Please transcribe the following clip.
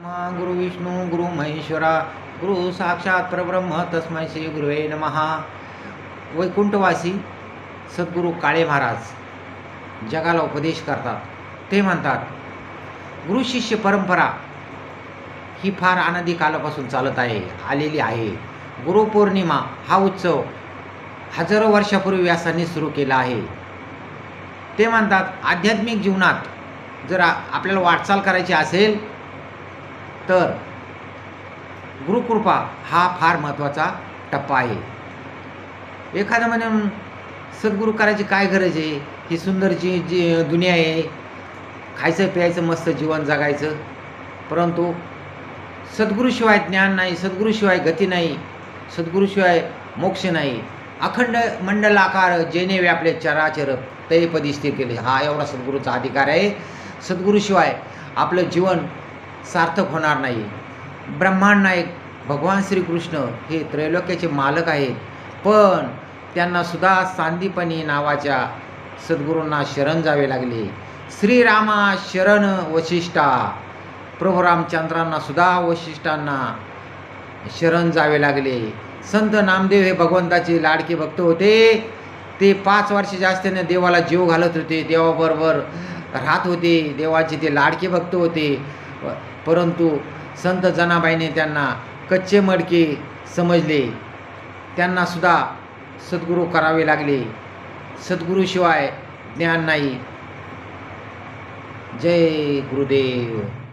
गुरु विष्णू गुरु महेश्वरा गुरु साक्षात परब्रह्म तस्मै श्री गुरुवे नमः। वैकुंठवासी सद्गुरू काळे महाराज जगाला उपदेश करतात। ते म्हणतात, गुरु शिष्य परंपरा ही फार अनादी कालापासून चालत आलेली आहे। गुरुपौर्णिमा हा उत्सव हजारो वर्षापूर्वी व्यासांनी सुरू केला आहे। ते म्हणतात, आध्यात्मिक जीवनात जर आपल्याला वाटचाल करायची असेल तर गुरुकृपा हा फार महत्त्वाचा टप्पा आहे। एखादं म्हणून सद्गुरू करायची काय गरज आहे, ही सुंदर जी दुनिया आहे, खायचं प्यायचं मस्त जीवन जगायचं, परंतु सद्गुरूशिवाय ज्ञान नाही, सद्गुरूशिवाय गती नाही, सद्गुरूशिवाय मोक्ष नाही। अखंड मंडलाकार जेने व्यापले चराचर ते पदी स्थिर केले, हा एवढा सद्गुरूचा अधिकार आहे। सद्गुरूशिवाय आपलं जीवन सार्थक होणार नाही। ब्रह्मांड नायक भगवान श्रीकृष्ण हे त्रैलोक्याचे मालक आहेत, पण त्यांना सुद्धा सांदीपनी नावाच्या सद्गुरूंना शरण जावे लागले। श्रीरामा शरण वशिष्ठा, प्रभू रामचंद्रांना सुद्धा वशिष्ठांना शरण जावे लागले। संत नामदेव हे भगवंताचे लाडके भक्त होते। ते 5 वर्ष जास्तीने देवाला जीव घालत होते, देवाबरोबर राहत होते, देवाचे ते लाडके भक्त होते, परंतु संत जनाबाईने त्यांना कच्चे मडके समजले, त्यांना सुद्धा सद्गुरू करावे लागले। सद्गुरूशिवाय ज्ञान नाही। जय गुरुदेव।